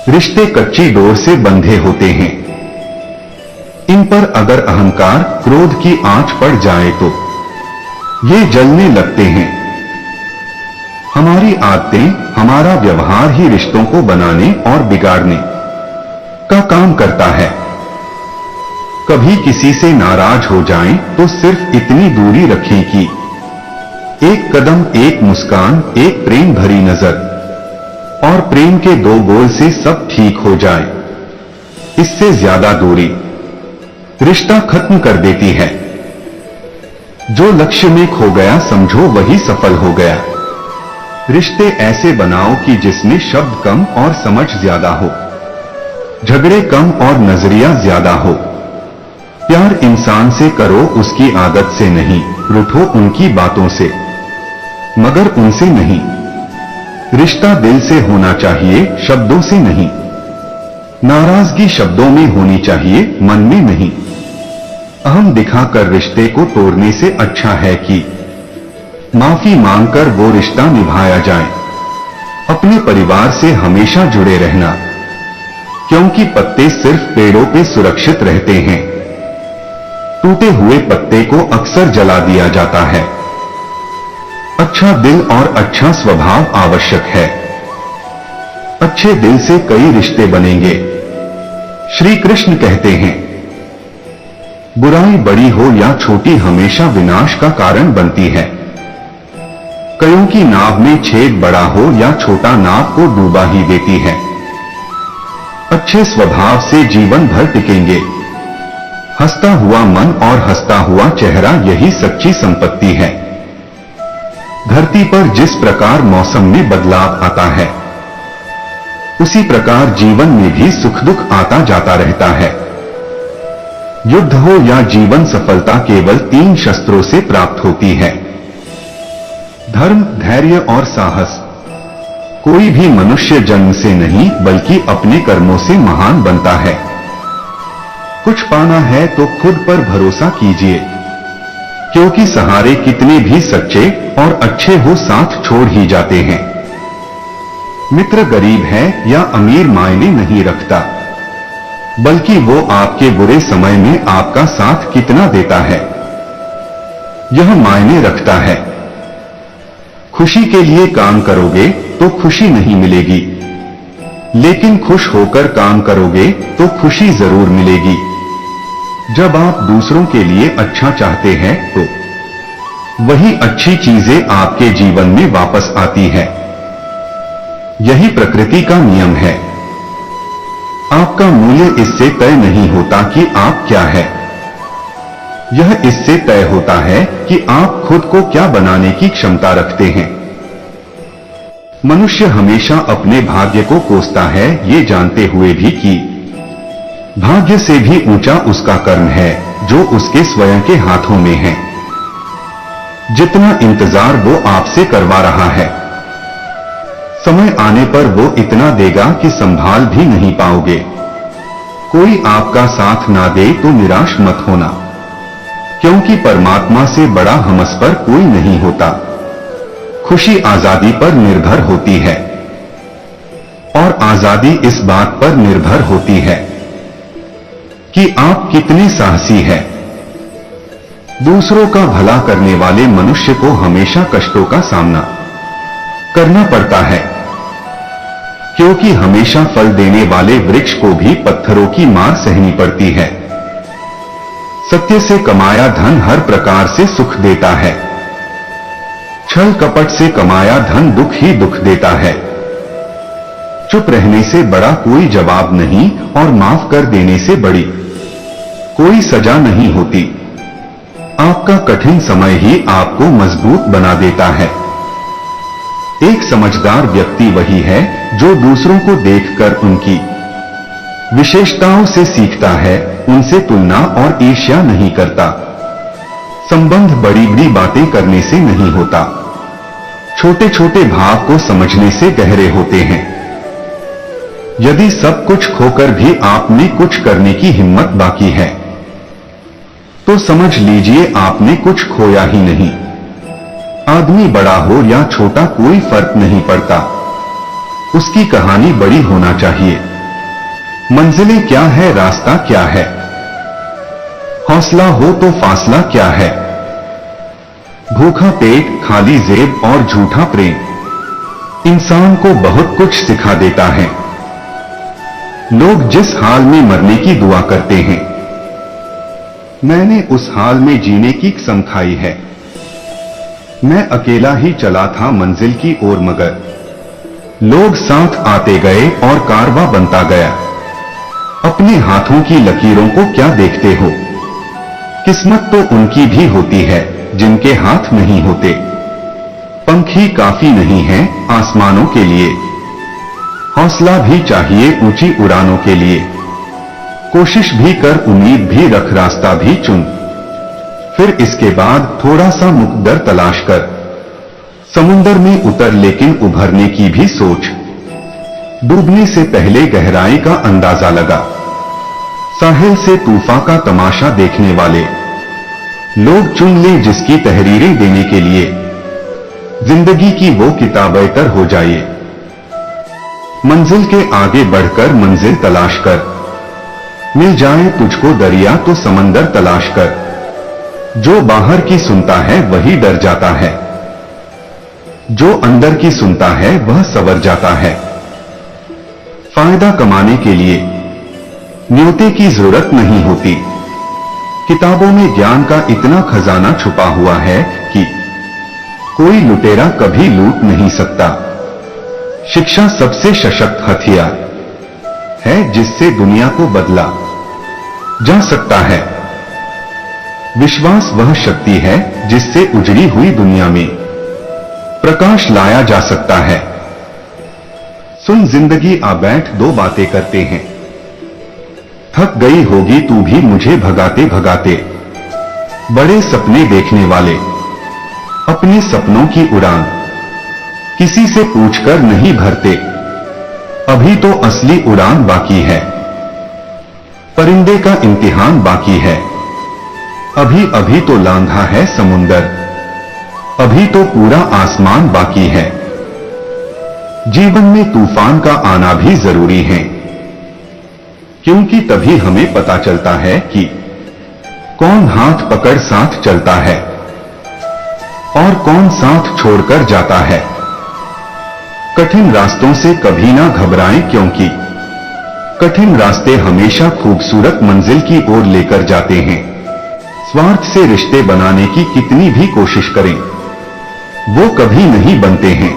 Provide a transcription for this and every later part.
रिश्ते कच्ची डोर से बंधे होते हैं। इन पर अगर अहंकार, क्रोध की आंच पड़ जाए तो ये जलने लगते हैं। हमारी आदतें, हमारा व्यवहार ही रिश्तों को बनाने और बिगाड़ने का काम करता है। कभी किसी से नाराज हो जाएं तो सिर्फ इतनी दूरी रखें कि एक कदम, एक मुस्कान, एक प्रेम भरी नजर और प्रेम के दो बोल से सब ठीक हो जाए। इससे ज्यादा दूरी रिश्ता खत्म कर देती है। जो लक्ष्य में खो गया समझो वही सफल हो गया। रिश्ते ऐसे बनाओ कि जिसमें शब्द कम और समझ ज्यादा हो, झगड़े कम और नजरिया ज्यादा हो। प्यार इंसान से करो, उसकी आदत से नहीं। रूठो उनकी बातों से, मगर उनसे नहीं। रिश्ता दिल से होना चाहिए, शब्दों से नहीं। नाराजगी शब्दों में होनी चाहिए, मन में नहीं। अहम दिखाकर रिश्ते को तोड़ने से अच्छा है कि माफी मांगकर वो रिश्ता निभाया जाए। अपने परिवार से हमेशा जुड़े रहना, क्योंकि पत्ते सिर्फ पेड़ों पे सुरक्षित रहते हैं। टूटे हुए पत्ते को अक्सर जला दिया जाता है। अच्छा दिल और अच्छा स्वभाव आवश्यक है। अच्छे दिल से कई रिश्ते बनेंगे। श्री कृष्ण कहते हैं, बुराई बड़ी हो या छोटी हमेशा विनाश का कारण बनती है। कयों की नाव में छेद बड़ा हो या छोटा, नाव को डूबा ही देती है। अच्छे स्वभाव से जीवन भर टिकेंगे। हंसता हुआ मन और हंसता हुआ चेहरा, यही सच्ची संपत्ति है। धरती पर जिस प्रकार मौसम में बदलाव आता है, उसी प्रकार जीवन में भी सुख दुख आता जाता रहता है। युद्ध हो या जीवन, सफलता केवल 3 शस्त्रों से प्राप्त होती है: धर्म, धैर्य और साहस। कोई भी मनुष्य जन्म से नहीं बल्कि अपने कर्मों से महान बनता है। कुछ पाना है तो खुद पर भरोसा कीजिए, क्योंकि सहारे कितने भी सच्चे और अच्छे हो साथ छोड़ ही जाते हैं। मित्र गरीब है या अमीर मायने नहीं रखता, बल्कि वो आपके बुरे समय में आपका साथ कितना देता है, यह मायने रखता है। खुशी के लिए काम करोगे तो खुशी नहीं मिलेगी, लेकिन खुश होकर काम करोगे तो खुशी जरूर मिलेगी। जब आप दूसरों के लिए अच्छा चाहते हैं तो वही अच्छी चीजें आपके जीवन में वापस आती है। यही प्रकृति का नियम है। आपका मूल्य इससे तय नहीं होता कि आप क्या है, यह इससे तय होता है कि आप खुद को क्या बनाने की क्षमता रखते हैं। मनुष्य हमेशा अपने भाग्य को कोसता है, ये जानते हुए भी कि भाग्य से भी ऊंचा उसका कर्म है जो उसके स्वयं के हाथों में है। जितना इंतजार वो आपसे करवा रहा है, समय आने पर वो इतना देगा कि संभाल भी नहीं पाओगे। कोई आपका साथ ना दे तो निराश मत होना, क्योंकि परमात्मा से बड़ा हमस पर कोई नहीं होता। खुशी आजादी पर निर्भर होती है, और आजादी इस बात पर निर्भर होती है कि आप कितने साहसी हैं। दूसरों का भला करने वाले मनुष्य को हमेशा कष्टों का सामना करना पड़ता है, क्योंकि हमेशा फल देने वाले वृक्ष को भी पत्थरों की मार सहनी पड़ती है। सत्य से कमाया धन हर प्रकार से सुख देता है। छल कपट से कमाया धन दुख ही दुख देता है। चुप रहने से बड़ा कोई जवाब नहीं, और माफ कर देने से बड़ी कोई सजा नहीं होती। आपका कठिन समय ही आपको मजबूत बना देता है। एक समझदार व्यक्ति वही है जो दूसरों को देखकर उनकी विशेषताओं से सीखता है, उनसे तुलना और ईर्ष्या नहीं करता। संबंध बड़ी बड़ी बातें करने से नहीं होता, छोटे छोटे भाव को समझने से गहरे होते हैं। यदि सब कुछ खोकर भी आप में कुछ करने की हिम्मत बाकी है, तो समझ लीजिए आपने कुछ खोया ही नहीं। आदमी बड़ा हो या छोटा कोई फर्क नहीं पड़ता, उसकी कहानी बड़ी होना चाहिए। मंजिलें क्या है, रास्ता क्या है, हौसला हो तो फासला क्या है। भूखा पेट, खाली जेब और झूठा प्रेम इंसान को बहुत कुछ सिखा देता है। लोग जिस हाल में मरने की दुआ करते हैं, मैंने उस हाल में जीने की कसम खाई है। मैं अकेला ही चला था मंजिल की ओर, मगर लोग साथ आते गए और कारवां बनता गया। अपने हाथों की लकीरों को क्या देखते हो, किस्मत तो उनकी भी होती है जिनके हाथ नहीं होते। पंख ही काफी नहीं है आसमानों के लिए, हौसला भी चाहिए ऊंची उड़ानों के लिए। कोशिश भी कर, उम्मीद भी रख, रास्ता भी चुन, फिर इसके बाद थोड़ा सा मुकद्दर तलाश कर। समुंदर में उतर लेकिन उभरने की भी सोच, डूबने से पहले गहराई का अंदाजा लगा। साहिल से तूफान का तमाशा देखने वाले लोग चुन ले जिसकी तहरीरें देने के लिए जिंदगी की वो किताब बेहतर हो जाए। मंजिल के आगे बढ़कर मंजिल तलाश कर, मिल जाए तुझको दरिया तो समंदर तलाश कर। जो बाहर की सुनता है वही डर जाता है, जो अंदर की सुनता है वह संवर जाता है। फायदा कमाने के लिए न्योते की जरूरत नहीं होती। किताबों में ज्ञान का इतना खजाना छुपा हुआ है कि कोई लुटेरा कभी लूट नहीं सकता। शिक्षा सबसे सशक्त हथियार है जिससे दुनिया को बदला जा सकता है। विश्वास वह शक्ति है जिससे उजड़ी हुई दुनिया में प्रकाश लाया जा सकता है। सुन जिंदगी आ बैठ, दो बातें करते हैं। थक गई होगी तू भी मुझे भगाते भगाते। बड़े सपने देखने वाले अपने सपनों की उड़ान किसी से पूछकर नहीं भरते। अभी तो असली उड़ान बाकी है, परिंदे का इम्तिहान बाकी है। अभी अभी तो लांघा है समुंदर, अभी तो पूरा आसमान बाकी है। जीवन में तूफान का आना भी जरूरी है, क्योंकि तभी हमें पता चलता है कि कौन हाथ पकड़ साथ चलता है और कौन साथ छोड़कर जाता है। कठिन रास्तों से कभी ना घबराएं, क्योंकि कठिन रास्ते हमेशा खूबसूरत मंजिल की ओर लेकर जाते हैं। स्वार्थ से रिश्ते बनाने की कितनी भी कोशिश करें, वो कभी नहीं बनते हैं।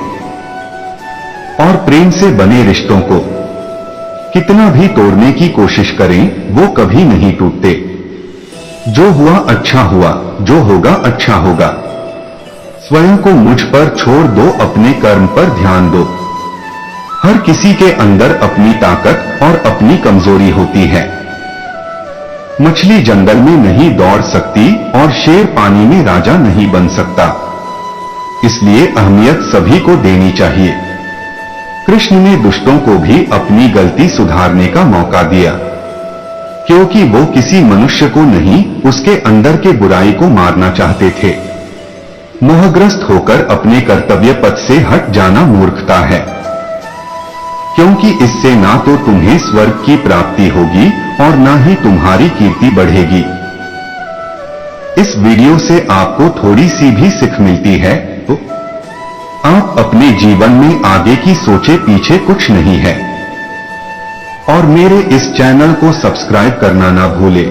और प्रेम से बने रिश्तों को कितना भी तोड़ने की कोशिश करें, वो कभी नहीं टूटते। जो हुआ अच्छा हुआ, जो होगा अच्छा होगा। स्वयं को मुझ पर छोड़ दो, अपने कर्म पर ध्यान दो। हर किसी के अंदर अपनी ताकत और अपनी कमजोरी होती है। मछली जंगल में नहीं दौड़ सकती और शेर पानी में राजा नहीं बन सकता, इसलिए अहमियत सभी को देनी चाहिए। कृष्ण ने दुष्टों को भी अपनी गलती सुधारने का मौका दिया, क्योंकि वो किसी मनुष्य को नहीं, उसके अंदर के बुराई को मारना चाहते थे। मोहग्रस्त होकर अपने कर्तव्य पथ से हट जाना मूर्खता है, क्योंकि इससे ना तो तुम्हें स्वर्ग की प्राप्ति होगी और ना ही तुम्हारी कीर्ति बढ़ेगी। इस वीडियो से आपको थोड़ी सी भी सीख मिलती है तो आप अपने जीवन में आगे की सोचे, पीछे कुछ नहीं है। और मेरे इस चैनल को सब्सक्राइब करना ना भूलें।